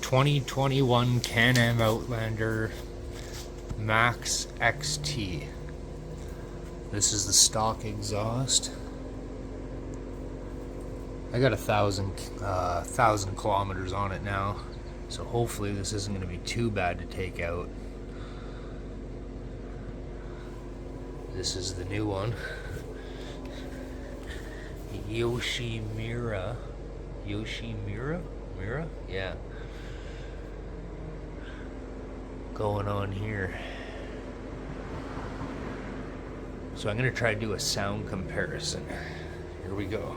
2021 Can-Am Outlander Max XT. This is the stock exhaust. I got 1,000 kilometers on it now, so hopefully this isn't going to be too bad to take out. This is the new one. Yoshimura? Mira? Yeah. Going on here. So I'm going to try to do a sound comparison. Here we go.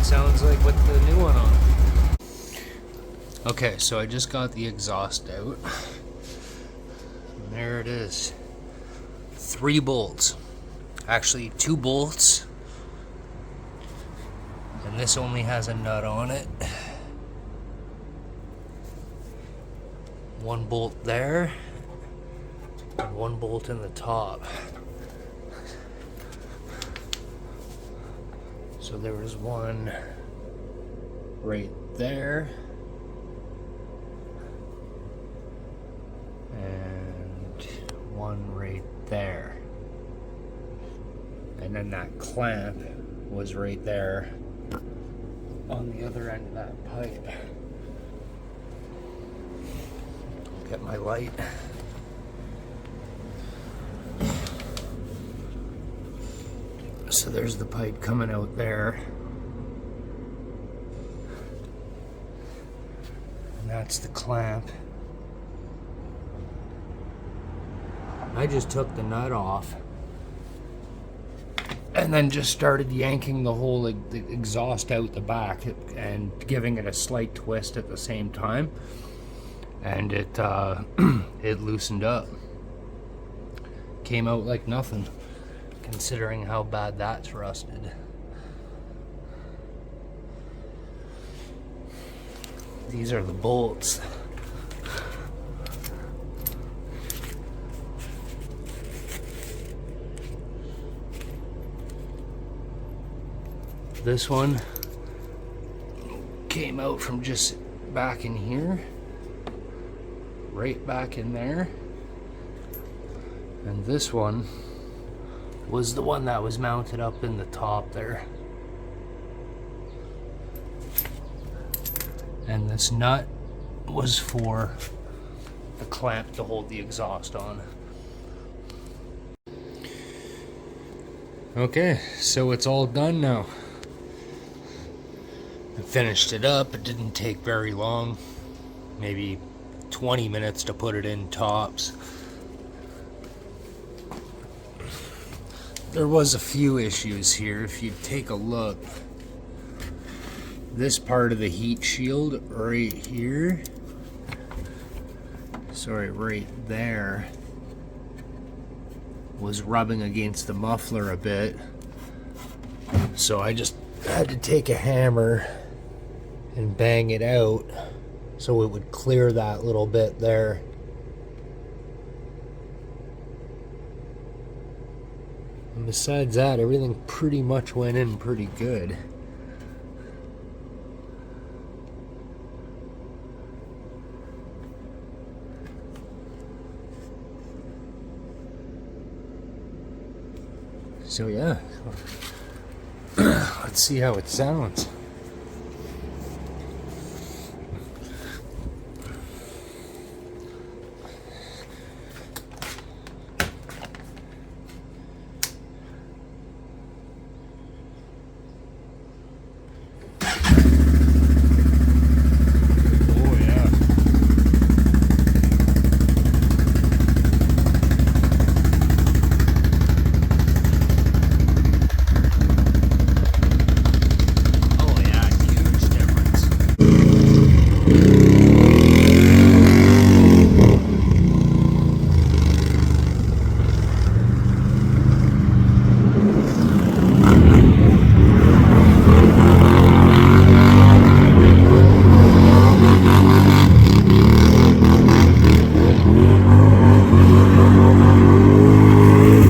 Sounds like with the new one on. Okay, so I just got the exhaust out. And there it is. 3 bolts. Actually, 2 bolts. And this only has a nut on it. 1 bolt there. And 1 bolt in the top. So there was 1 right there, and 1 right there, and then that clamp was right there on the other end of that pipe. Get my light. So there's the pipe coming out there. And that's the clamp. I just took the nut off and then just started yanking the whole the exhaust out the back and giving it a slight twist at the same time. And it it loosened up. Came out like nothing, considering how bad that's rusted. These are the bolts. This one came out from just back in here, right back in there. And this one was the one that was mounted up in the top there. And this nut was for the clamp to hold the exhaust on. Okay, so it's all done now. I finished it up. It didn't take very long, maybe 20 minutes to put it in tops. There was a few issues here. If you take a look, this part of the heat shield right here, sorry, right there, was rubbing against the muffler a bit. So I just had to take a hammer and bang it out so it would clear that little bit there. And besides that, everything pretty much went in pretty good. So yeah, let's see how it sounds.